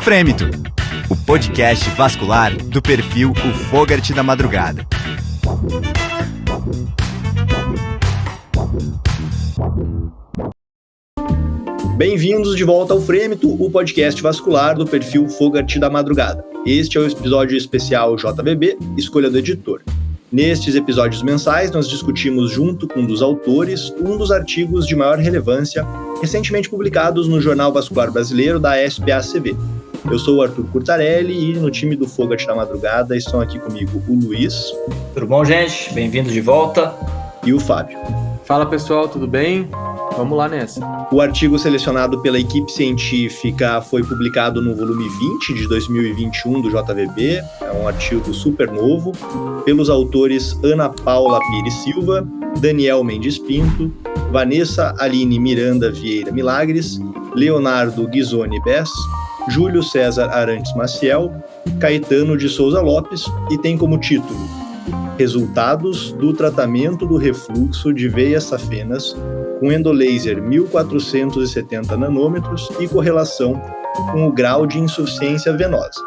Frêmito, o podcast vascular do perfil O Fogart da Madrugada. Bem-vindos de volta ao Frêmito, o podcast vascular do perfil Fogart da Madrugada. Este é o episódio especial JVB, Escolha do Editor. Nestes episódios mensais, nós discutimos junto com um dos autores um dos artigos de maior relevância recentemente publicados no Jornal Vascular Brasileiro da SPACV. Eu sou o Arthur Curtarelli e no time do Fogart da Madrugada estão aqui comigo o Luiz. Tudo bom, gente? Bem-vindos de volta. E o Fábio. Fala, pessoal, tudo bem? Vamos lá nessa. O artigo selecionado pela equipe científica foi publicado no volume 20 de 2021 do JVB, é um artigo super novo, pelos autores Ana Paula Pires Silva, Daniel Mendes Pinto, Vanessa Aline Miranda Vieira Milagres, Leonardo Ghisoni Bess, Júlio César Arantes Maciel, Caetano de Souza Lopes e tem como título Resultados do tratamento do refluxo de veias safenas com endolaser 1470 nanômetros e correlação com o grau de insuficiência venosa.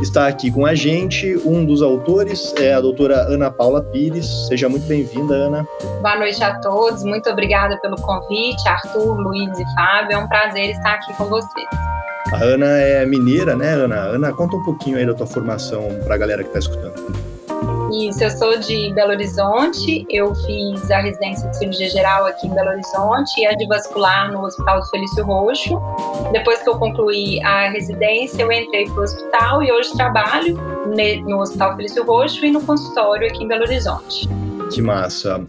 Está aqui com a gente um dos autores, é a doutora Ana Paula Pires. Seja muito bem-vinda, Ana. Boa noite a todos, muito obrigada pelo convite, Arthur, Luiz e Fábio, é um prazer estar aqui com vocês. A Ana é mineira, né, Ana? Ana, conta um pouquinho aí da tua formação para a galera que está escutando. Isso, eu sou de Belo Horizonte, eu fiz a residência de cirurgia geral aqui em Belo Horizonte e a de vascular no Hospital do Felício Roxo. Depois que eu concluí a residência, eu entrei para o hospital e hoje trabalho no Hospital Felício Roxo e no consultório aqui em Belo Horizonte. Que massa!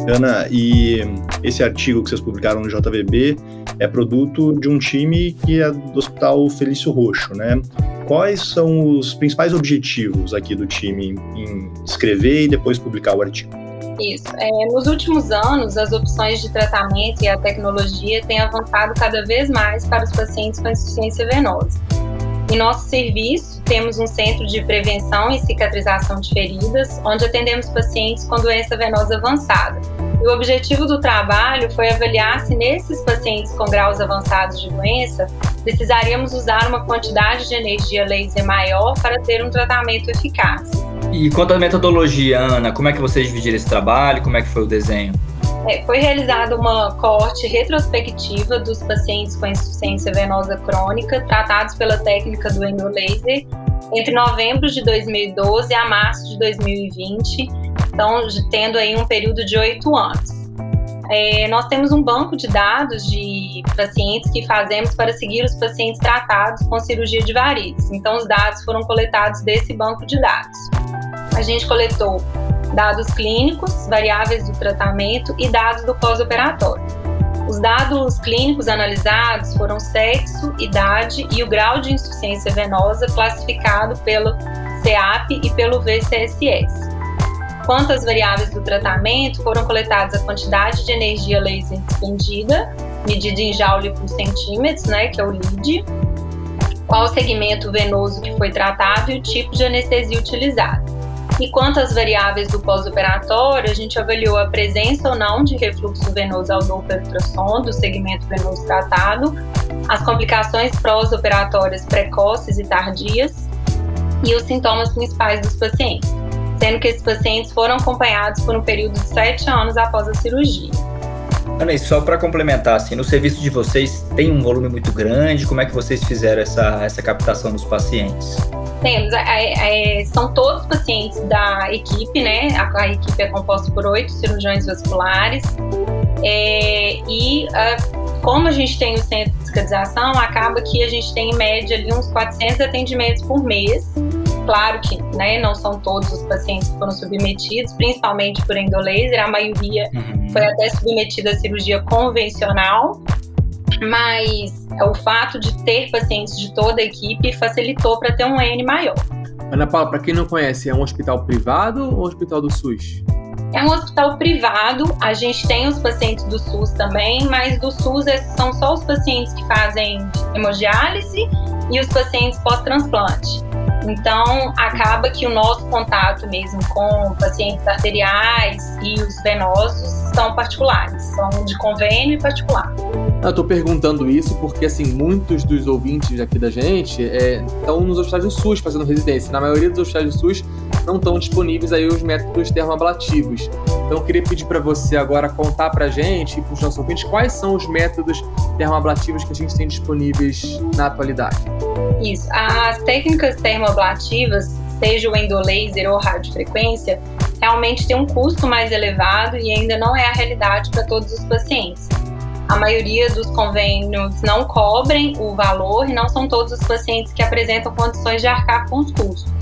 Ana, e esse artigo que vocês publicaram no JVB é produto de um time que é do Hospital Felício Roxo, né? Quais são os principais objetivos aqui do time em escrever e depois publicar o artigo? Isso. Nos últimos anos, as opções de tratamento e a tecnologia têm avançado cada vez mais para os pacientes com insuficiência venosa. Em nosso serviço, temos um centro de prevenção e cicatrização de feridas, onde atendemos pacientes com doença venosa avançada. E o objetivo do trabalho foi avaliar se nesses pacientes com graus avançados de doença, precisaríamos usar uma quantidade de energia laser maior para ter um tratamento eficaz. E quanto à metodologia, Ana, como é que vocês dividiram esse trabalho? Como é que foi o desenho? Foi realizada uma coorte retrospectiva dos pacientes com insuficiência venosa crônica tratados pela técnica do endolaser entre novembro de 2012 a março de 2020, então tendo aí um período de 8 anos. Nós temos um banco de dados de pacientes que fazemos para seguir os pacientes tratados com cirurgia de varizes. Então, os dados foram coletados desse banco de dados. A gente coletou dados clínicos, variáveis do tratamento e dados do pós-operatório. Os dados clínicos analisados foram sexo, idade e o grau de insuficiência venosa classificado pelo CEAP e pelo VCSS. Quanto às variáveis do tratamento, foram coletadas a quantidade de energia laser despendida, medida em joule por centímetros, né, que é o LID, qual o segmento venoso que foi tratado e o tipo de anestesia utilizado. E quanto às variáveis do pós-operatório, a gente avaliou a presença ou não de refluxo venoso ao Doppler ultrassom do segmento venoso tratado, as complicações pós-operatórias precoces e tardias e os sintomas principais dos pacientes, sendo que esses pacientes foram acompanhados por um período de 7 anos após a cirurgia. Ana, e só para complementar, assim, no serviço de vocês tem um volume muito grande? Como é que vocês fizeram essa captação dos pacientes? Temos, são todos pacientes da equipe, né? A equipe é composta por 8 cirurgiões vasculares como a gente tem o centro de cicatrização, acaba que a gente tem em média ali uns 400 atendimentos por mês. Claro que, né, não são todos os pacientes que foram submetidos, principalmente por endolaser, a maioria foi até submetida à cirurgia convencional, mas o fato de ter pacientes de toda a equipe facilitou para ter um N maior. Ana Paula, para quem não conhece, é um hospital privado ou um hospital do SUS? É um hospital privado, a gente tem os pacientes do SUS também, mas do SUS são só os pacientes que fazem hemodiálise e os pacientes pós-transplante. Então, acaba que o nosso contato mesmo com pacientes arteriais e os venosos são particulares, são de convênio e particular. Eu tô perguntando isso porque, assim, muitos dos ouvintes aqui da gente estão nos hospitais do SUS fazendo residência. Na maioria dos hospitais do SUS não estão disponíveis aí os métodos termoablativos. Então eu queria pedir para você agora contar pra gente e pros nossos ouvintes quais são os métodos termoablativos que a gente tem disponíveis na atualidade. Isso. As técnicas termoablativas, seja o endolaser ou radiofrequência, realmente tem um custo mais elevado e ainda não é a realidade para todos os pacientes. A maioria dos convênios não cobrem o valor e não são todos os pacientes que apresentam condições de arcar com os custos.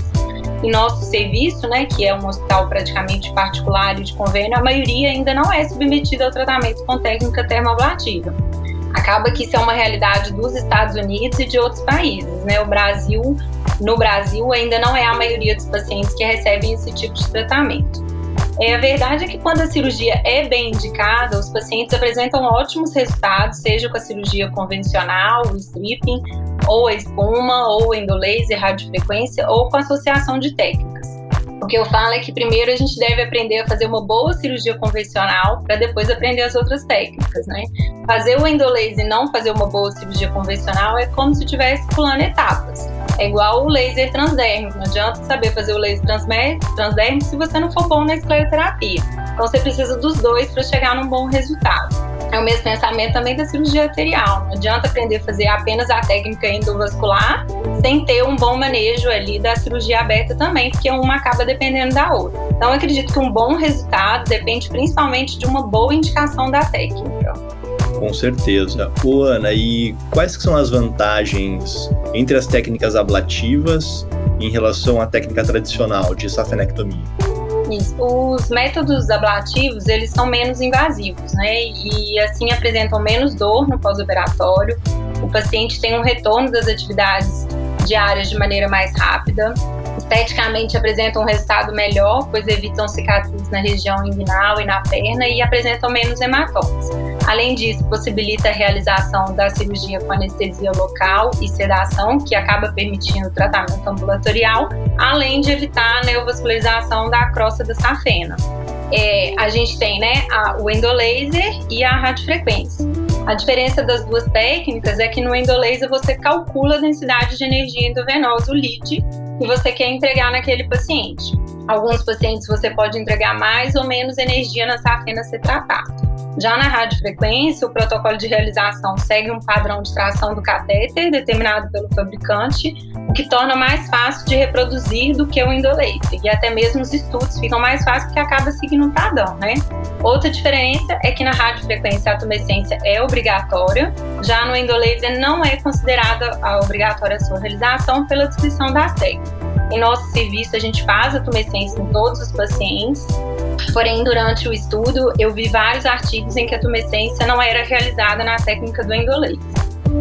Em nosso serviço, né, que é um hospital praticamente particular e de convênio, a maioria ainda não é submetida ao tratamento com técnica termoablativa. Acaba que isso é uma realidade dos Estados Unidos e de outros países, né? No Brasil ainda não é a maioria dos pacientes que recebem esse tipo de tratamento. A verdade é que quando a cirurgia é bem indicada, os pacientes apresentam ótimos resultados, seja com a cirurgia convencional, o stripping, ou a espuma, ou endolaser, radiofrequência, ou com associação de técnicas. O que eu falo é que primeiro a gente deve aprender a fazer uma boa cirurgia convencional para depois aprender as outras técnicas, né? Fazer o endolaser e não fazer uma boa cirurgia convencional é como se estivesse pulando etapas. É igual o laser transdérmico, não adianta saber fazer o laser transdérmico se você não for bom na escleroterapia. Então você precisa dos dois para chegar num bom resultado. É o mesmo pensamento também da cirurgia arterial. Não adianta aprender a fazer apenas a técnica endovascular sem ter um bom manejo ali da cirurgia aberta também, porque uma acaba dependendo da outra. Então eu acredito que um bom resultado depende principalmente de uma boa indicação da técnica. Com certeza. Ana, e quais que são as vantagens entre as técnicas ablativas em relação à técnica tradicional de safenectomia? Isso. Os métodos ablativos, eles são menos invasivos, né? E assim apresentam menos dor no pós-operatório. O paciente tem um retorno das atividades diárias de maneira mais rápida. Esteticamente apresentam um resultado melhor, pois evitam cicatrizes na região inguinal e na perna e apresentam menos hematomas. Além disso, possibilita a realização da cirurgia com anestesia local e sedação, que acaba permitindo o tratamento ambulatorial, além de evitar a neovascularização da crosta da safena. A gente tem, né, o endolaser e a radiofrequência. A diferença das duas técnicas é que no endolaser você calcula a densidade de energia endovenosa, o lead, que você quer entregar naquele paciente. Alguns pacientes você pode entregar mais ou menos energia na safena a ser tratada. Já na radiofrequência, o protocolo de realização segue um padrão de tração do catéter determinado pelo fabricante, o que torna mais fácil de reproduzir do que o endolaser. E até mesmo os estudos ficam mais fáceis porque acaba seguindo um padrão, né? Outra diferença é que na radiofrequência a tumescência é obrigatória, já no endolaser não é considerada obrigatória a sua realização pela descrição das técnicas. Em nosso serviço, a gente faz a tumescência em todos os pacientes, porém, durante o estudo, eu vi vários artigos em que a tumescência não era realizada na técnica do endolaser.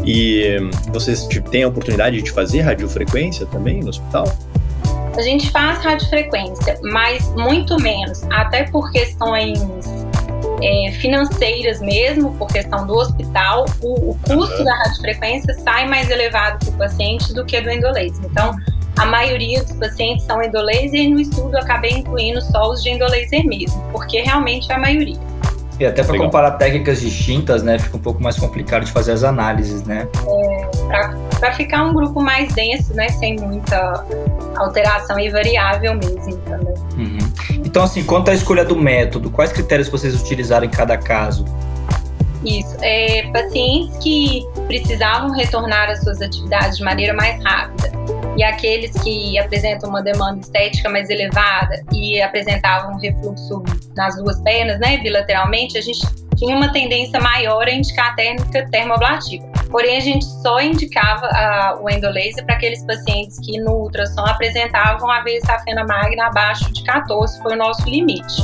E vocês têm a oportunidade de fazer radiofrequência também no hospital? A gente faz radiofrequência, mas muito menos, até por questões financeiras mesmo, por questão do hospital, o custo da radiofrequência sai mais elevado para o paciente do que do endolaser. Então, a maioria dos pacientes são endolaser e no estudo eu acabei incluindo só os de endolaser mesmo, porque realmente é a maioria. E até para comparar técnicas distintas, né, fica um pouco mais complicado de fazer as análises, né? Para ficar um grupo mais denso, né, sem muita alteração e variável mesmo também. Uhum. Então, assim, quanto à escolha do método, quais critérios vocês utilizaram em cada caso? Isso, pacientes que precisavam retornar às suas atividades de maneira mais rápida e aqueles que apresentam uma demanda estética mais elevada e apresentavam um refluxo nas duas pernas, né, bilateralmente, a gente tinha uma tendência maior a indicar a técnica termoablativa. Porém, a gente só indicava o endolaser para aqueles pacientes que no ultrassom apresentavam a veia safena magna abaixo de 14, foi o nosso limite.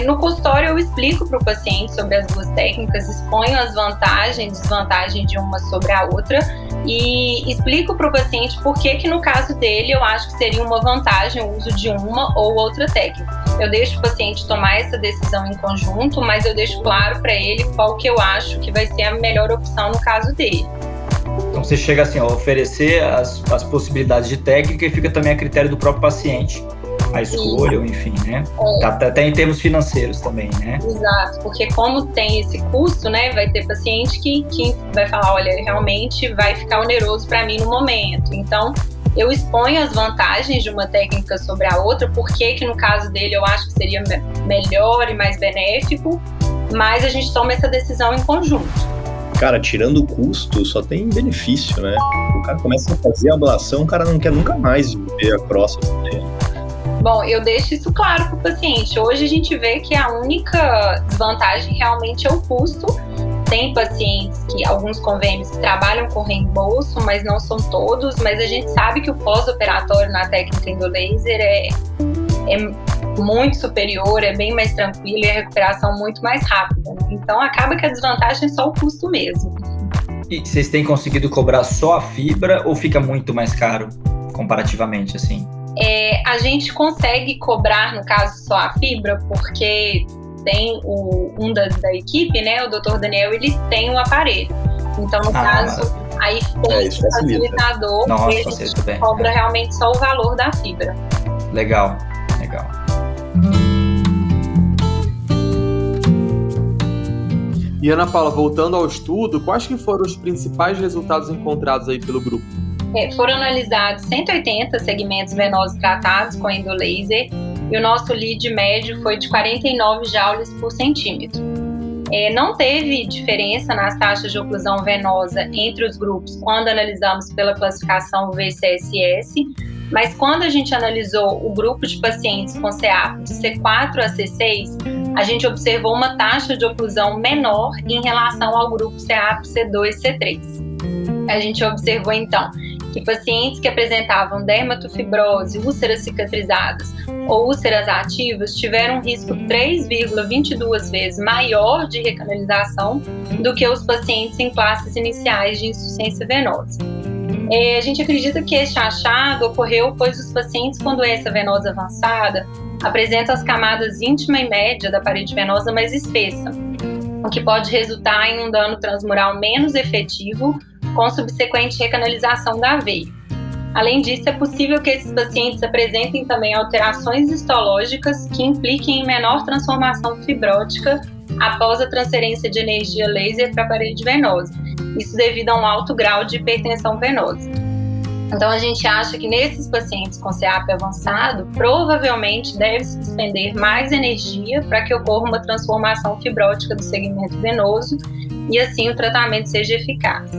No consultório, eu explico para o paciente sobre as duas técnicas, exponho as vantagens e desvantagens de uma sobre a outra e explico para o paciente por que no caso dele eu acho que seria uma vantagem o uso de uma ou outra técnica. Eu deixo o paciente tomar essa decisão em conjunto, mas eu deixo claro para ele qual que eu acho que vai ser a melhor opção no caso dele. Então você chega assim, a oferecer as possibilidades de técnica e fica também a critério do próprio paciente a escolha, ou enfim, né? Até em termos financeiros também, né? Exato, porque como tem esse custo, né, vai ter paciente que vai falar, olha, realmente vai ficar oneroso para mim no momento. Então, eu exponho as vantagens de uma técnica sobre a outra, porque que no caso dele eu acho que seria melhor e mais benéfico, mas a gente toma essa decisão em conjunto. Cara, tirando o custo, só tem benefício, né? O cara começa a fazer a ablação, o cara não quer nunca mais ver a próstata dele. Bom, eu deixo isso claro para o paciente. Hoje a gente vê que a única desvantagem realmente é o custo. Tem pacientes alguns convênios que trabalham com reembolso, mas não são todos. Mas a gente sabe que o pós-operatório na técnica endolaser é muito superior, é bem mais tranquilo e a recuperação muito mais rápida. Então acaba que a desvantagem é só o custo mesmo. E vocês têm conseguido cobrar só a fibra ou fica muito mais caro comparativamente, assim? A gente consegue cobrar, no caso, só a fibra, porque tem um da equipe, né, o Dr. Daniel, ele tem o aparelho. Então, no caso, aí tem esse facilitador, Nossa, e a gente cobra realmente só o valor da fibra. Legal. E Ana Paula, voltando ao estudo, quais que foram os principais resultados encontrados aí pelo grupo? Foram analisados 180 segmentos venosos tratados com endolaser e o nosso lead médio foi de 49 joules por centímetro. Não teve diferença nas taxas de oclusão venosa entre os grupos quando analisamos pela classificação VCSS, mas quando a gente analisou o grupo de pacientes com CEAP de C4 a C6, a gente observou uma taxa de oclusão menor em relação ao grupo CEAP C2 e C3. A gente observou, então, que pacientes que apresentavam dermatofibrose, úlceras cicatrizadas ou úlceras ativas tiveram um risco 3,22 vezes maior de recanalização do que os pacientes em classes iniciais de insuficiência venosa. A gente acredita que este achado ocorreu pois os pacientes com doença venosa avançada apresentam as camadas íntima e média da parede venosa mais espessa, o que pode resultar em um dano transmural menos efetivo com subsequente recanalização da veia. Além disso, é possível que esses pacientes apresentem também alterações histológicas que impliquem em menor transformação fibrótica após a transferência de energia laser para a parede venosa, isso devido a um alto grau de hipertensão venosa. Então, a gente acha que nesses pacientes com CEAP avançado, provavelmente deve-se despender mais energia para que ocorra uma transformação fibrótica do segmento venoso e assim o tratamento seja eficaz.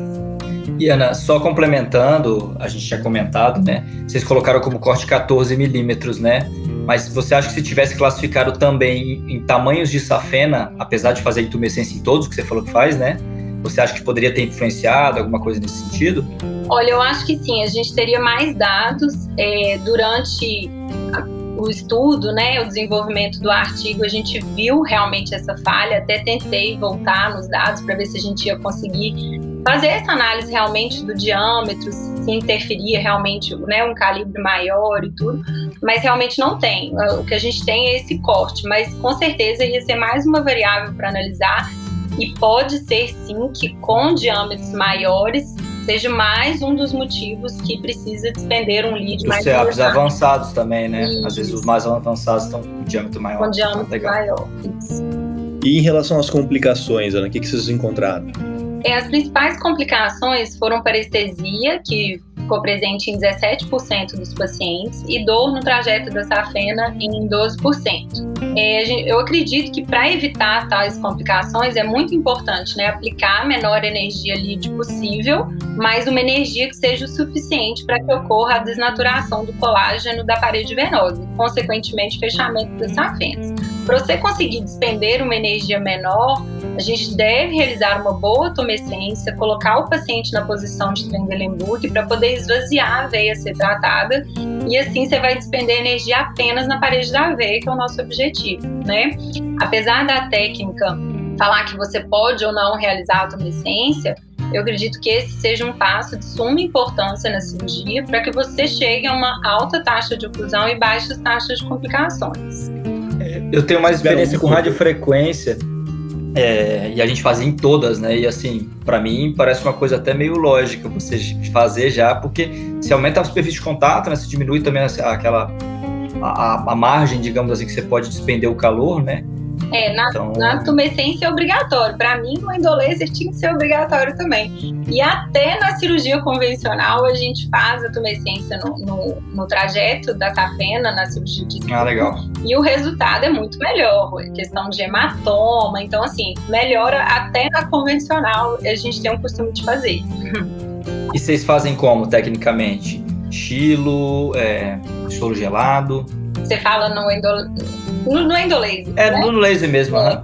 E Ana, só complementando, a gente tinha comentado, né? Vocês colocaram como corte 14 milímetros, né? Mas você acha que se tivesse classificado também em tamanhos de safena, apesar de fazer intumescência em todos, que você falou que faz, né? Você acha que poderia ter influenciado alguma coisa nesse sentido? Olha, eu acho que sim. A gente teria mais dados durante o estudo, né, o desenvolvimento do artigo. A gente viu realmente essa falha. Até tentei voltar nos dados para ver se a gente ia conseguir fazer essa análise realmente do diâmetro, se interferia realmente, né, um calibre maior e tudo, mas realmente não tem. O que a gente tem é esse corte, mas com certeza ia ser mais uma variável para analisar e pode ser sim que com diâmetros maiores seja mais um dos motivos que precisa despender um lead mais elevado. Os CEAPs avançados também, né? Isso. Às vezes os mais avançados estão com diâmetro maior. Com diâmetro maior, isso. E em relação às complicações, Ana, o que vocês encontraram? As principais complicações foram parestesia, que ficou presente em 17% dos pacientes, e dor no trajeto da safena em 12%. Eu acredito que para evitar tais complicações é muito importante, né, aplicar a menor energia lead possível, mas uma energia que seja o suficiente para que ocorra a desnaturação do colágeno da parede venosa e, consequentemente, fechamento das safenas. Para você conseguir despender uma energia menor, a gente deve realizar uma boa tumescência, colocar o paciente na posição de Trendelenburg para poder esvaziar a veia a ser tratada e assim você vai despender energia apenas na parede da veia, que é o nosso objetivo, né? Apesar da técnica falar que você pode ou não realizar a tumescência, eu acredito que esse seja um passo de suma importância na cirurgia para que você chegue a uma alta taxa de oclusão e baixas taxas de complicações. Eu tenho mais experiência com radiofrequência e a gente fazia em todas, né? E assim, para mim parece uma coisa até meio lógica você fazer já, porque se aumenta a superfície de contato, né? Se diminui também aquela a margem, digamos assim, que você pode despender o calor, né? Na tumescência é obrigatório. Para mim, o endolaser tinha que ser obrigatório também. E até na cirurgia convencional, a gente faz a tumescência no trajeto da safena, na cirurgia de... legal. E o resultado é muito melhor. Questão de hematoma. Então, assim, melhora até na convencional. A gente tem um costume de fazer. E vocês fazem como, tecnicamente? Chilo, soro gelado? Você fala no endolaser. No laser mesmo, né?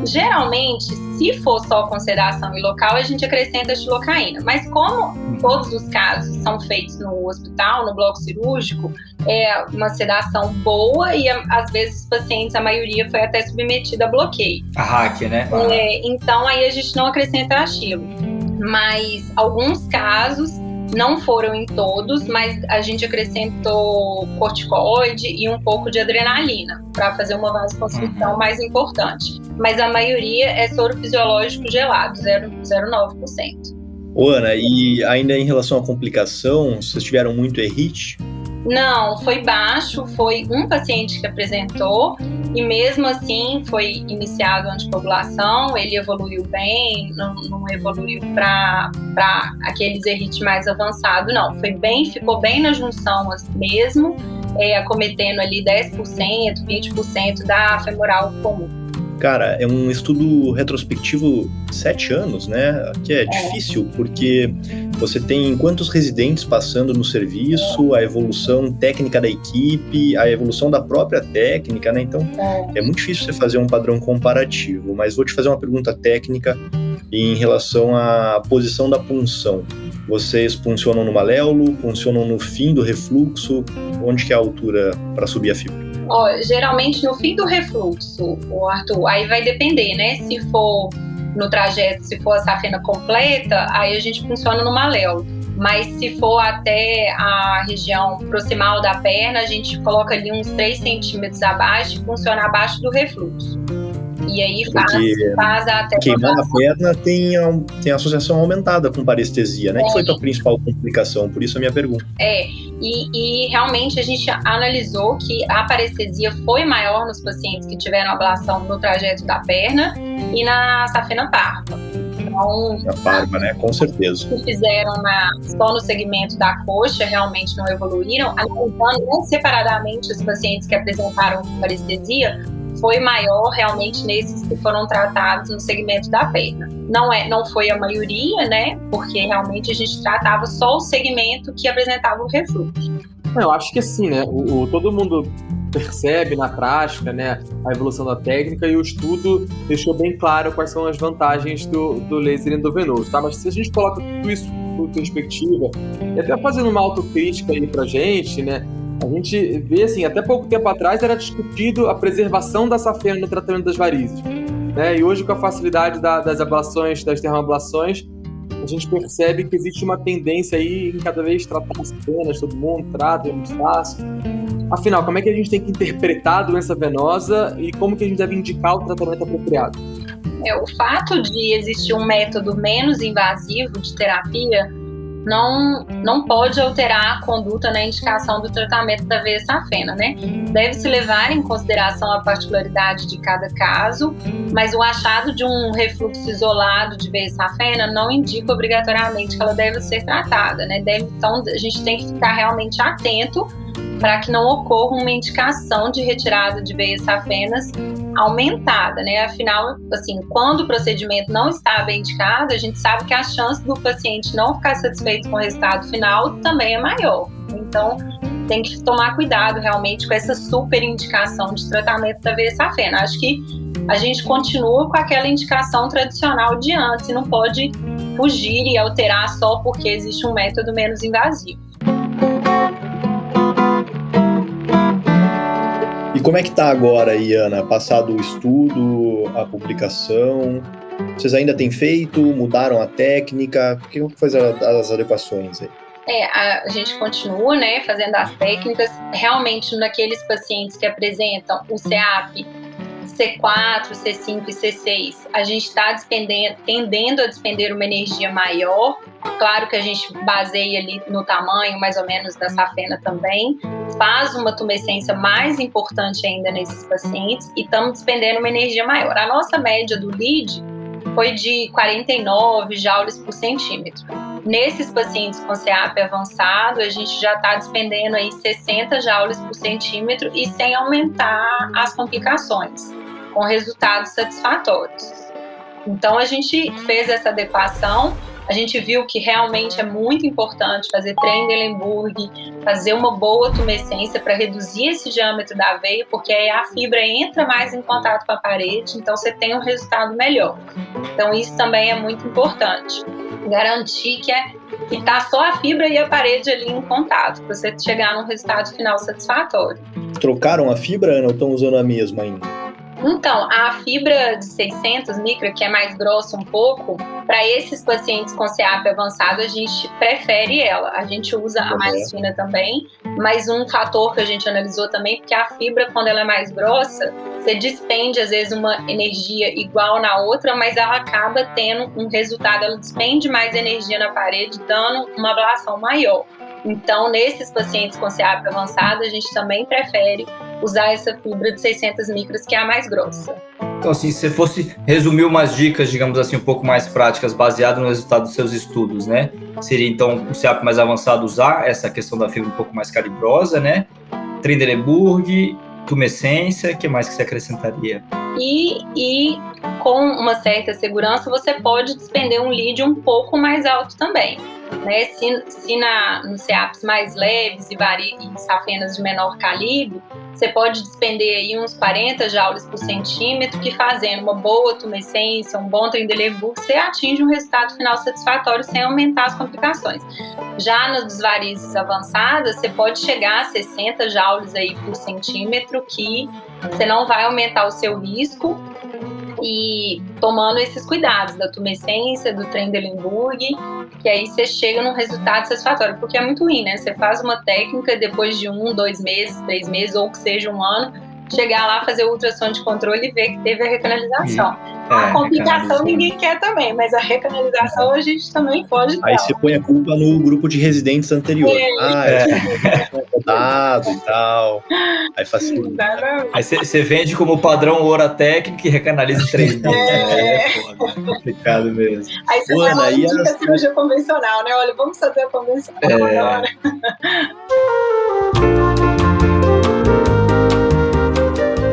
Geralmente, se for só com sedação e local, a gente acrescenta xilocaína. Mas como todos os casos são feitos no hospital, no bloco cirúrgico, é uma sedação boa e às vezes os pacientes, a maioria foi até submetida a bloqueio. A hack, né? Então aí a gente não acrescenta xilo. Mas alguns casos, não foram em todos, mas a gente acrescentou corticoide e um pouco de adrenalina para fazer uma vasoconstrição mais importante. Mas a maioria é soro fisiológico gelado, 0,9%. Ana, e ainda em relação à complicação, vocês tiveram muito ERIT? Não, foi baixo, foi um paciente que apresentou e mesmo assim foi iniciado a anticoagulação, ele evoluiu bem, não evoluiu para aqueles ERIT mais avançados, não, ficou bem na junção mesmo, acometendo ali 10%, 20% da femoral comum. Cara, é um estudo retrospectivo de 7 anos, né? Que é difícil, porque você tem quantos residentes passando no serviço, a evolução técnica da equipe, a evolução da própria técnica, né? Então, é muito difícil você fazer um padrão comparativo. Mas vou te fazer uma pergunta técnica em relação à posição da punção. Vocês puncionam no maléolo, puncionam no fim do refluxo? Onde que é a altura para subir a fibra? Geralmente no fim do refluxo, Arthur, aí vai depender, né? Se for no trajeto, se for a safena completa, aí a gente funciona no maléolo. Mas se for até a região proximal da perna, a gente coloca ali uns 3 centímetros abaixo e funciona abaixo do refluxo. E aí faz até... Queimar a perna tem associação aumentada com parestesia, né? Que foi a tua principal complicação, por isso a minha pergunta. E realmente a gente analisou que a parestesia foi maior nos pacientes que tiveram ablação no trajeto da perna e na safena parva. Então, na parva, né? Com certeza. Que fizeram só no segmento da coxa realmente não evoluíram. Analisando separadamente os pacientes que apresentaram parestesia, foi maior realmente nesses que foram tratados no segmento da perna. Não foi a maioria, né? Porque realmente a gente tratava só o segmento que apresentava o refluxo. Eu acho que assim, né? Todo mundo percebe na prática, né, a evolução da técnica, e o estudo deixou bem claro quais são as vantagens do laser endovenoso, tá? Mas se a gente coloca tudo isso em perspectiva, e até fazendo uma autocrítica aí pra gente, né, a gente vê assim, até pouco tempo atrás era discutido a preservação da safena no tratamento das varizes, né? E hoje, com a facilidade das ablações, das termoablações, a gente percebe que existe uma tendência aí em cada vez tratar as sapenas, todo mundo trata, é muito fácil. Afinal, como é que a gente tem que interpretar a doença venosa e como que a gente deve indicar o tratamento apropriado? O fato de existir um método menos invasivo de terapia não pode alterar a conduta na indicação do tratamento da veia safena, né? Deve-se levar em consideração a particularidade de cada caso, mas o achado de um refluxo isolado de veia safena não indica obrigatoriamente que ela deve ser tratada, né? Então, a gente tem que ficar realmente atento para que não ocorra uma indicação de retirada de veias safenas aumentada, né? Afinal, assim, quando o procedimento não está bem indicado, a gente sabe que a chance do paciente não ficar satisfeito com o resultado final também é maior. Então, tem que tomar cuidado realmente com essa super indicação de tratamento da veia safena. Acho que a gente continua com aquela indicação tradicional de antes e não pode fugir e alterar só porque existe um método menos invasivo. E como é que tá agora, Ana? Passado o estudo, a publicação, vocês ainda têm feito? Mudaram a técnica? O que foi as adequações aí? A gente continua, né, fazendo as técnicas. Realmente, naqueles pacientes que apresentam o CEAP C4, C5 e C6, a gente está tendendo a despender uma energia maior. Claro que a gente baseia ali no tamanho, mais ou menos, da safena também. Faz uma tumescência mais importante ainda nesses pacientes e estamos despendendo uma energia maior. A nossa média do lead foi de 49 joules por centímetro. Nesses pacientes com CEAP avançado, a gente já está despendendo aí 60 joules por centímetro e sem aumentar as complicações, com resultados satisfatórios. Então, a gente fez essa adequação, a gente viu que realmente é muito importante fazer Trendelenburg, fazer uma boa tumescência para reduzir esse diâmetro da veia, porque aí a fibra entra mais em contato com a parede, então você tem um resultado melhor. Então, isso também é muito importante. Garantir que está só a fibra e a parede ali em contato, para você chegar num resultado final satisfatório. Trocaram a fibra, Ana, ou estão usando a mesma ainda? Então, a fibra de 600 micra, que é mais grossa um pouco, para esses pacientes com CEAP avançado, a gente prefere ela. A gente usa a mais fina também, mas um fator que a gente analisou também, porque a fibra, quando ela é mais grossa, você despende, às vezes, uma energia igual na outra, mas ela acaba tendo um resultado, ela despende mais energia na parede, dando uma ablação maior. Então, nesses pacientes com CEAP avançado, a gente também prefere usar essa fibra de 600 micras, que é a mais grossa. Então, assim, se você fosse resumir umas dicas, digamos assim, um pouco mais práticas, baseadas no resultado dos seus estudos, né? Seria, então, o CEAP mais avançado usar essa questão da fibra um pouco mais calibrosa, né? Trendelenburg, tumescência, o que mais que você acrescentaria? E com uma certa segurança, você pode despender um lead um pouco mais alto também. Né? Se nos CEAPs mais leves e safenas de menor calibre, você pode despender aí uns 40 joules por centímetro, que fazendo uma boa tumescência, um bom Trendelenburg, você atinge um resultado final satisfatório sem aumentar as complicações. Já nas varizes avançadas, você pode chegar a 60 joules aí por centímetro, que você não vai aumentar o seu risco, e tomando esses cuidados da tumescência, do Trendelenburg, que aí você chega num resultado satisfatório, porque é muito ruim, né? Você faz uma técnica, depois de 1, 2 meses, 3 meses, ou que seja um ano, chegar lá, fazer o ultrassom de controle e ver que teve a recanalização. A complicação ninguém quer também, mas a recanalização a gente também pode dar. Aí você põe a culpa no grupo de residentes anterior. Rodado e tal. Aí facilita. Aí você vende como padrão ouro a técnica e recanaliza em 3 meses. É complicado mesmo. Aí você vai lá e indica a cirurgia convencional, né? Olha, vamos fazer a convencional agora.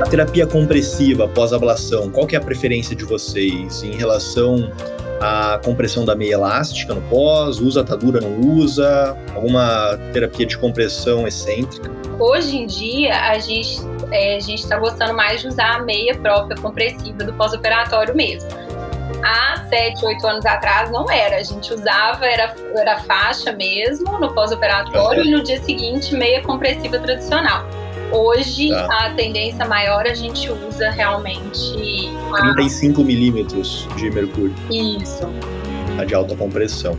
A terapia compressiva pós-ablação, qual que é a preferência de vocês em relação à compressão da meia elástica no pós? Usa atadura, não usa? Alguma terapia de compressão excêntrica? Hoje em dia, a gente está gostando mais de usar a meia própria compressiva do pós-operatório mesmo. Há 7, 8 anos atrás não era. A gente usava, era faixa mesmo no pós-operatório e no dia seguinte meia compressiva tradicional. Hoje, a tendência maior, a gente usa realmente 35 milímetros de mercúrio. Isso. A de alta compressão.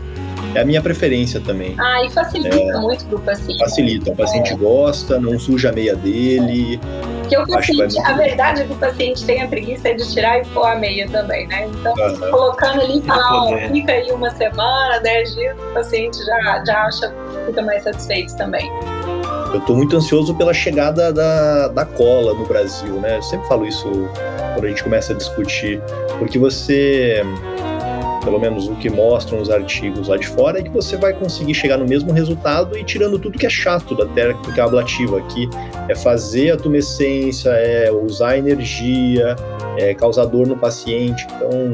É a minha preferência também. E facilita muito pro paciente. Facilita. O paciente gosta, não suja a meia dele. Porque o paciente, a verdade é que o paciente tem a preguiça de tirar e pôr a meia também, né? Então, colocando ali, fica aí uma semana, 10 dias, o paciente já fica mais satisfeito também. Eu estou muito ansioso pela chegada da cola no Brasil, né? Eu sempre falo isso quando a gente começa a discutir, porque você, pelo menos o que mostram os artigos lá de fora, é que você vai conseguir chegar no mesmo resultado e tirando tudo que é chato da técnica ablativa aqui. É fazer a tumescência, é usar energia, é causar dor no paciente, então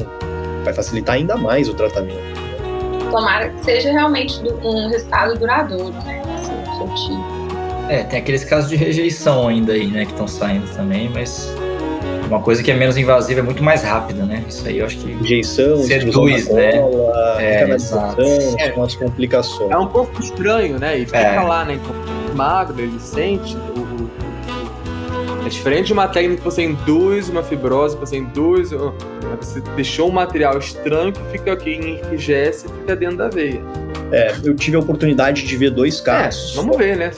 vai facilitar ainda mais o tratamento. Tomara que seja realmente um resultado duradouro, né? Efetivo. Tem aqueles casos de rejeição ainda aí, né, que estão saindo também, mas uma coisa que é menos invasiva é muito mais rápida, né? Isso aí eu acho que... Rejeição, seduz, né? Canalização, são as complicações. É um pouco estranho, né? E fica lá, né? Então, magro, ele sente... É diferente de uma técnica que você induz uma fibrose, você deixou um material estranho que fica aqui, enrijece e fica dentro da veia. Eu tive a oportunidade de ver 2 casos. Vamos ver, né?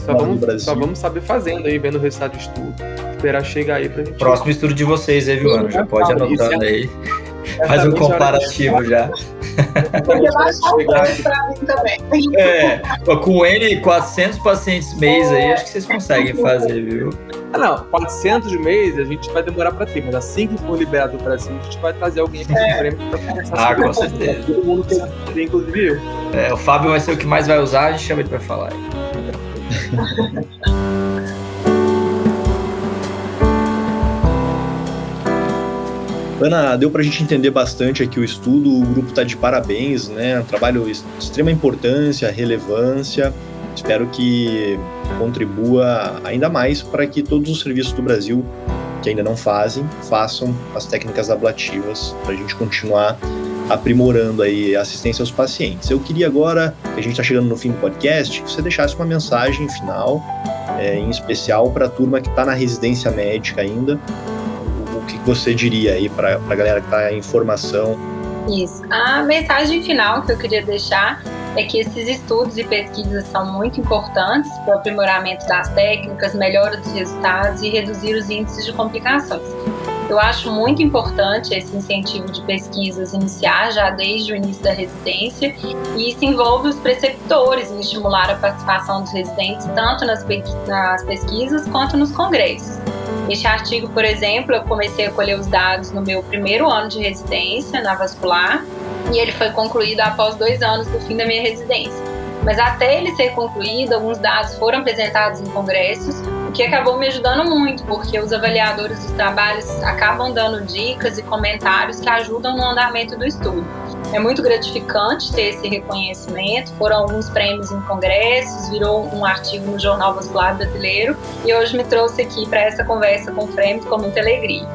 Só vamos saber fazendo aí, vendo o resultado do estudo. esperar chegar aí pra gente... Próximo estudo de vocês, aí, viu, Ana? Já pode anotando aí. Faz um comparativo já. Podia baixar o preço pra mim também. Com N 400 pacientes mês aí, acho que vocês conseguem fazer, viu? Não, 400 mês a gente vai demorar pra ter, mas assim que for liberado do Brasil, a gente vai trazer alguém aqui no prêmio pra conversar sobre com isso. certeza. Todo mundo tem, inclusive eu. O Fábio vai ser o que mais vai usar, a gente chama ele pra falar. Ana, deu pra gente entender bastante aqui o estudo, o grupo tá de parabéns, né? Um trabalho de extrema importância, relevância. Espero que contribua ainda mais para que todos os serviços do Brasil que ainda não façam as técnicas ablativas, para a gente continuar aprimorando aí a assistência aos pacientes. Eu queria agora, que a gente está chegando no fim do podcast, que você deixasse uma mensagem final, em especial para a turma que está na residência médica ainda. O que você diria aí para a galera que está em formação? Isso. A mensagem final que eu queria deixar é que esses estudos e pesquisas são muito importantes para o aprimoramento das técnicas, melhora dos resultados e reduzir os índices de complicações. Eu acho muito importante esse incentivo de pesquisas iniciar já desde o início da residência, e isso envolve os preceptores em estimular a participação dos residentes tanto nas pesquisas quanto nos congressos. Este artigo, por exemplo, eu comecei a colher os dados no meu primeiro ano de residência na vascular, e ele foi concluído após 2 anos do fim da minha residência. Mas até ele ser concluído, alguns dados foram apresentados em congressos, o que acabou me ajudando muito, porque os avaliadores dos trabalhos acabam dando dicas e comentários que ajudam no andamento do estudo. É muito gratificante ter esse reconhecimento, foram alguns prêmios em congressos, virou um artigo no Jornal Vascular Brasileiro, e hoje me trouxe aqui para essa conversa com o Fremito com muita alegria.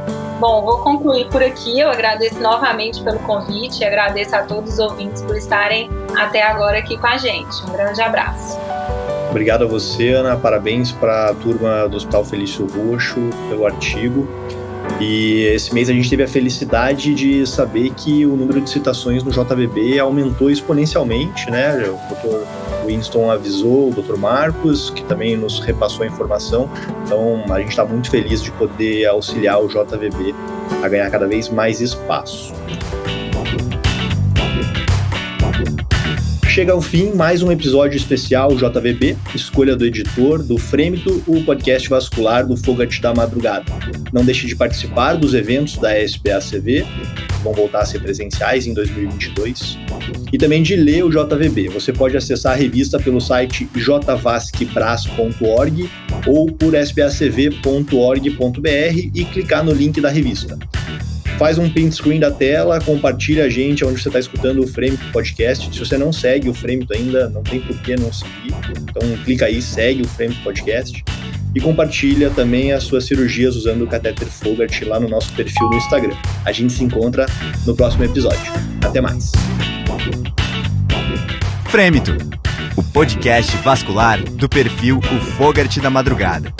Bom, vou concluir por aqui. Eu agradeço novamente pelo convite e agradeço a todos os ouvintes por estarem até agora aqui com a gente. Um grande abraço. Obrigado a você, Ana. Parabéns para a turma do Hospital Felício Roxo pelo artigo. E esse mês a gente teve a felicidade de saber que o número de citações no JVB aumentou exponencialmente, né? O Dr. Winston avisou, o Dr. Marcos, que também nos repassou a informação. Então, a gente está muito feliz de poder auxiliar o JVB a ganhar cada vez mais espaço. Chega ao fim mais um episódio especial JVB, escolha do editor, do Fremito, o podcast vascular do Fogat da Madrugada. Não deixe de participar dos eventos da SBACV, que vão voltar a ser presenciais em 2022, e também de ler o JVB. Você pode acessar a revista pelo site jvascbras.org ou por sbacv.org.br e clicar no link da revista. Faz um print screen da tela, compartilha a gente onde você está escutando o Fremito Podcast. Se você não segue o Fremito ainda, não tem por que não seguir. Então clica aí, segue o Fremito Podcast. E compartilha também as suas cirurgias usando o catéter Fogat lá no nosso perfil no Instagram. A gente se encontra no próximo episódio. Até mais. Fremito, o podcast vascular do perfil O Fogat da Madrugada.